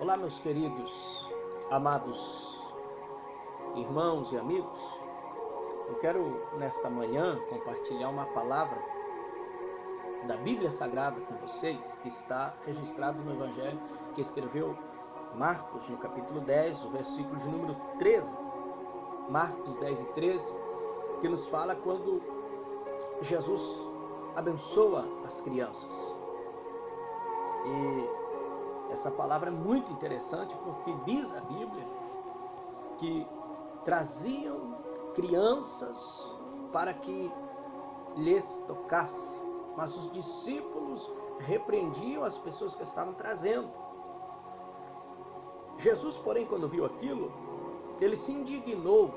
Olá, meus queridos, amados irmãos e amigos. Eu quero, nesta manhã, compartilhar uma palavra da Bíblia Sagrada com vocês, que está registrado no Evangelho que escreveu Marcos, no capítulo 10, o versículo de número 13. Marcos 10 e 13, que nos fala quando Jesus abençoa as crianças. E essa palavra é muito interessante porque diz a Bíblia que traziam crianças para que lhes tocasse, mas os discípulos repreendiam as pessoas que estavam trazendo. Jesus, porém, quando viu aquilo, ele se indignou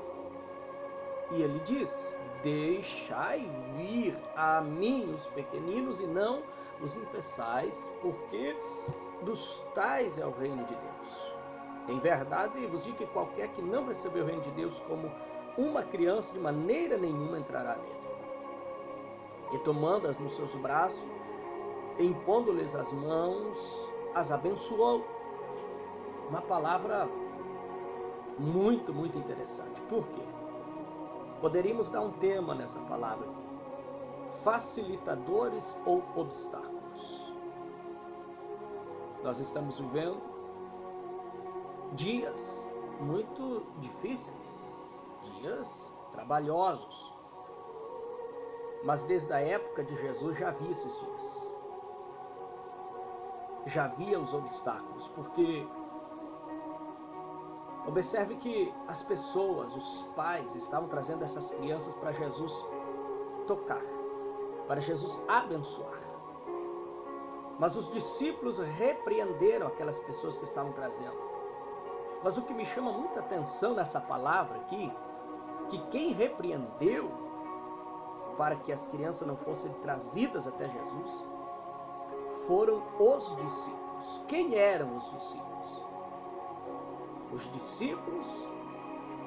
e ele diz: deixai vir a mim os pequeninos e não os impeçais, porque dos tais é o reino de Deus. Em verdade, vos digo que qualquer que não receber o reino de Deus como uma criança, de maneira nenhuma entrará nele. E tomando-as nos seus braços, impondo-lhes as mãos, as abençoou. Uma palavra muito interessante. Por quê? Poderíamos dar um tema nessa palavra aqui: facilitadores ou obstáculos. Nós estamos vivendo dias muito difíceis, dias trabalhosos, mas desde a época de Jesus já havia esses dias, já havia os obstáculos, porque observe que as pessoas, os pais, estavam trazendo essas crianças para Jesus tocar, para Jesus abençoar. Mas os discípulos repreenderam aquelas pessoas que estavam trazendo. Mas o que me chama muita atenção nessa palavra aqui, que quem repreendeu para que as crianças não fossem trazidas até Jesus, foram os discípulos. Quem eram os discípulos? Os discípulos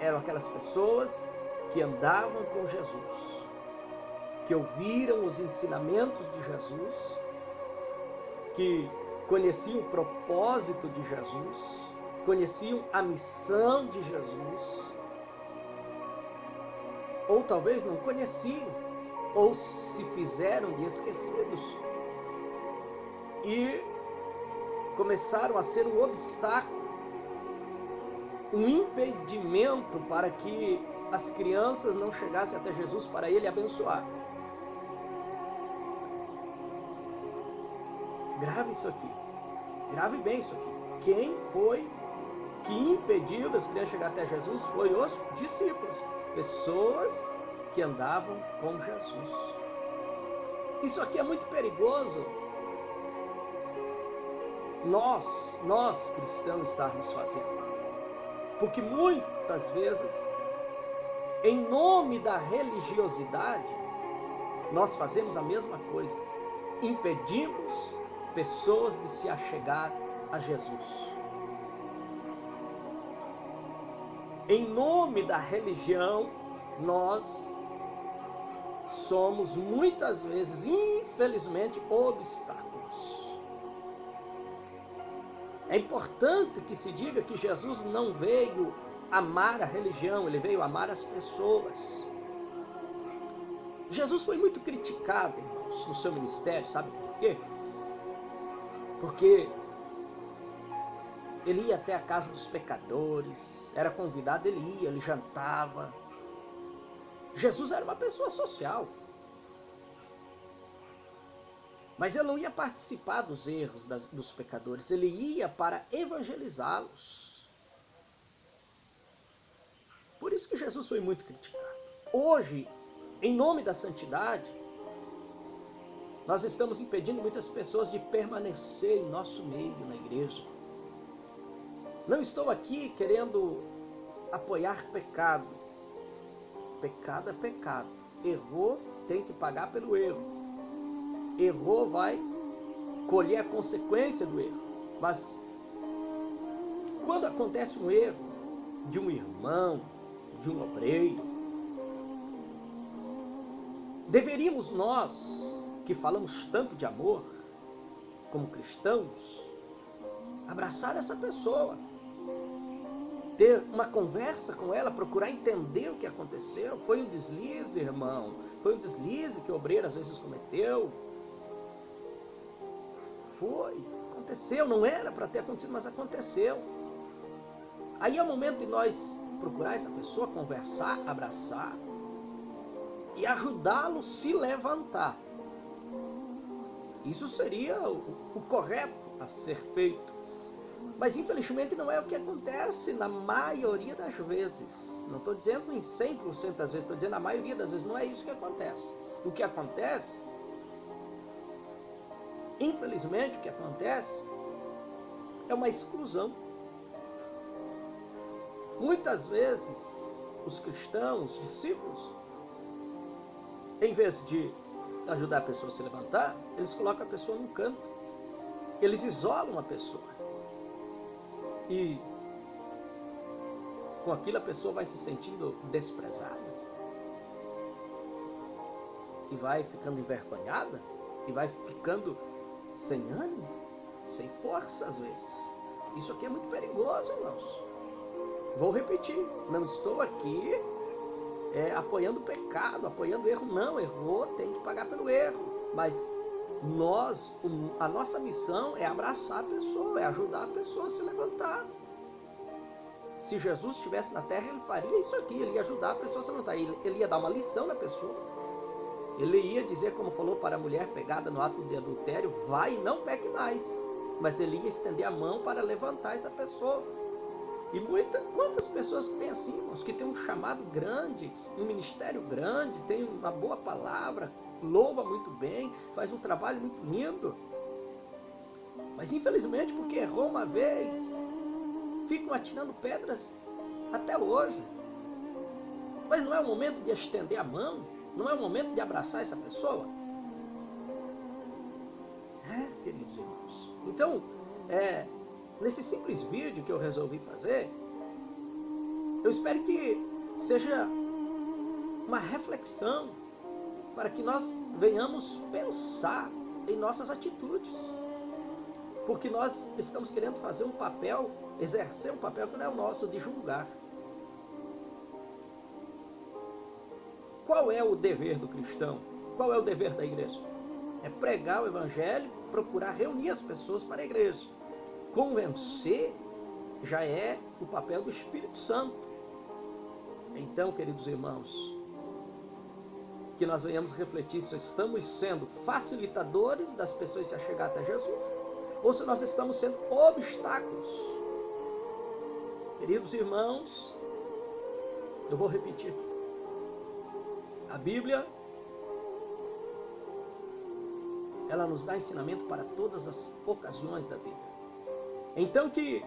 eram aquelas pessoas que andavam com Jesus, que ouviram os ensinamentos de Jesus, que conheciam o propósito de Jesus, conheciam a missão de Jesus, ou talvez não conheciam, ou se fizeram de esquecidos, e começaram a ser um obstáculo, um impedimento para que as crianças não chegassem até Jesus para ele abençoar. Grave isso aqui, grave bem isso aqui. Quem foi que impediu das crianças chegar até Jesus? Foi os discípulos, pessoas que andavam com Jesus. Isso aqui é muito perigoso. Nós cristãos estarmos fazendo, porque muitas vezes, em nome da religiosidade, nós fazemos a mesma coisa, impedimos pessoas de se achegar a Jesus. Em nome da religião, nós somos muitas vezes, infelizmente, obstáculos. É importante que se diga que Jesus não veio amar a religião, ele veio amar as pessoas. Jesus foi muito criticado, irmãos, no seu ministério, sabe por quê? Porque ele ia até a casa dos pecadores, era convidado, ele ia, ele jantava. Jesus era uma pessoa social, mas ele não ia participar dos erros dos pecadores, ele ia para evangelizá-los. Por isso que Jesus foi muito criticado. Hoje, em nome da santidade, nós estamos impedindo muitas pessoas de permanecer em nosso meio, na igreja. Não estou aqui querendo apoiar pecado. Pecado é pecado. Errou, tem que pagar pelo erro. Errou, vai colher a consequência do erro. Mas quando acontece um erro de um irmão, de um obreiro, deveríamos nós, que falamos tanto de amor, como cristãos, abraçar essa pessoa, ter uma conversa com ela, procurar entender o que aconteceu. Foi um deslize, irmão, foi um deslize que o obreiro às vezes cometeu. Aconteceu, não era para ter acontecido, mas aconteceu. Aí é o momento de nós procurar essa pessoa, conversar, abraçar e ajudá-lo a se levantar. Isso seria o correto a ser feito. Mas infelizmente não é o que acontece na maioria das vezes. Não estou dizendo em 100% das vezes, estou dizendo na maioria das vezes, não é isso que acontece. O que acontece, infelizmente o que acontece, é uma exclusão. Muitas vezes os cristãos, os discípulos, em vez de ajudar a pessoa a se levantar, eles colocam a pessoa num canto. Eles isolam a pessoa. E com aquilo a pessoa vai se sentindo desprezada. E vai ficando envergonhada. E vai ficando sem ânimo, sem força às vezes. Isso aqui é muito perigoso, irmãos. Vou repetir, não estou aqui apoiando o pecado, apoiando o erro. Não, errou, tem que pagar pelo erro. Mas a nossa missão é abraçar a pessoa, é ajudar a pessoa a se levantar. Se Jesus estivesse na terra, ele faria isso aqui, ele ia ajudar a pessoa a se levantar. Ele ia dar uma lição na pessoa. Ele ia dizer, como falou para a mulher pegada no ato de adultério, vai e não peque mais. Mas ele ia estender a mão para levantar essa pessoa. E quantas pessoas que têm assim, irmãos, que têm um chamado grande, um ministério grande, tem uma boa palavra, louva muito bem, faz um trabalho muito lindo. Mas infelizmente, porque errou uma vez, ficam atirando pedras até hoje. Mas não é o momento de estender a mão? Não é o momento de abraçar essa pessoa? Queridos irmãos. Então, nesse simples vídeo que eu resolvi fazer, eu espero que seja uma reflexão para que nós venhamos pensar em nossas atitudes. Porque nós estamos querendo fazer um papel, exercer um papel que não é o nosso, de julgar. Qual é o dever do cristão? Qual é o dever da igreja? É pregar o evangelho, procurar reunir as pessoas para a igreja. Convencer já é o papel do Espírito Santo. Então, queridos irmãos, que nós venhamos refletir se estamos sendo facilitadores das pessoas se achegar até Jesus, ou se nós estamos sendo obstáculos. Queridos irmãos, eu vou repetir aqui. A Bíblia, ela nos dá ensinamento para todas as ocasiões da vida. Então que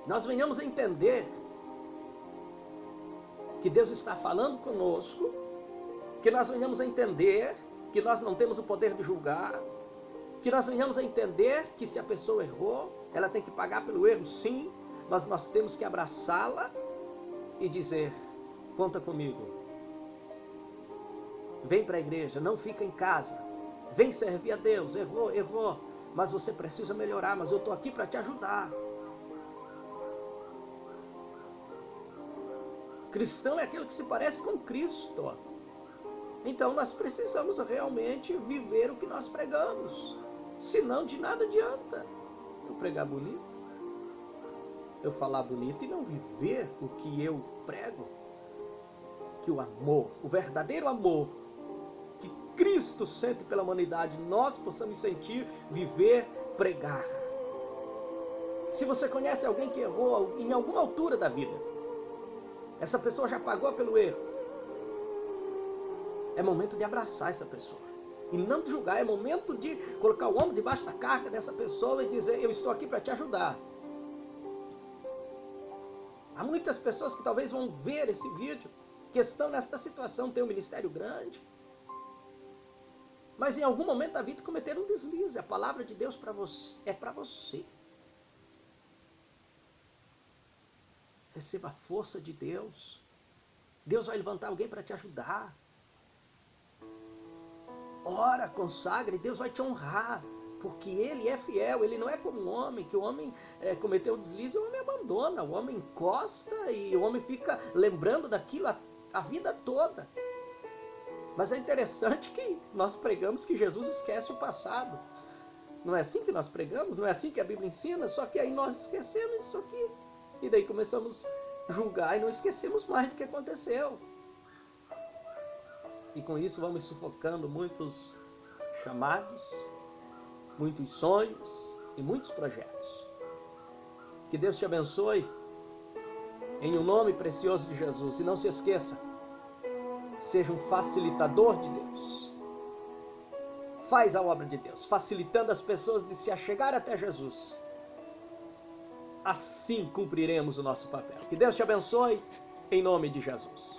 nós venhamos a entender que Deus está falando conosco, que nós venhamos a entender que nós não temos o poder de julgar, que nós venhamos a entender que se a pessoa errou, ela tem que pagar pelo erro, sim, mas nós temos que abraçá-la e dizer, conta comigo, vem para a igreja, não fica em casa, vem servir a Deus, errou, mas você precisa melhorar, mas eu estou aqui para te ajudar. Cristão é aquele que se parece com Cristo. Então nós precisamos realmente viver o que nós pregamos. Senão de nada adianta eu pregar bonito, eu falar bonito e não viver o que eu prego. Que o amor, o verdadeiro amor que Cristo sente pela humanidade, nós possamos sentir, viver, pregar. Se você conhece alguém que errou em alguma altura da vida, essa pessoa já pagou pelo erro, é momento de abraçar essa pessoa e não de julgar. É momento de colocar o ombro debaixo da carga dessa pessoa e dizer, eu estou aqui para te ajudar. Há muitas pessoas que talvez vão ver esse vídeo, que estão nesta situação, tem um ministério grande, mas em algum momento da vida cometeram um deslize. A palavra de Deus é para você. Receba a força de Deus. Deus vai levantar alguém para te ajudar. Ora, consagre, Deus vai te honrar. Porque ele é fiel, ele não é como um homem, que o homem cometeu um deslize e o homem abandona, o homem encosta e o homem fica lembrando daquilo a vida toda. Mas é interessante que nós pregamos que Jesus esquece o passado. Não é assim que nós pregamos? Não é assim que a Bíblia ensina? Só que aí nós esquecemos isso aqui. E daí começamos a julgar e não esquecemos mais do que aconteceu. E com isso vamos sufocando muitos chamados, muitos sonhos e muitos projetos. Que Deus te abençoe em um nome precioso de Jesus. E não se esqueça, seja um facilitador de Deus. Faz a obra de Deus, facilitando as pessoas de se achegar até Jesus. Assim cumpriremos o nosso papel. Que Deus te abençoe em nome de Jesus.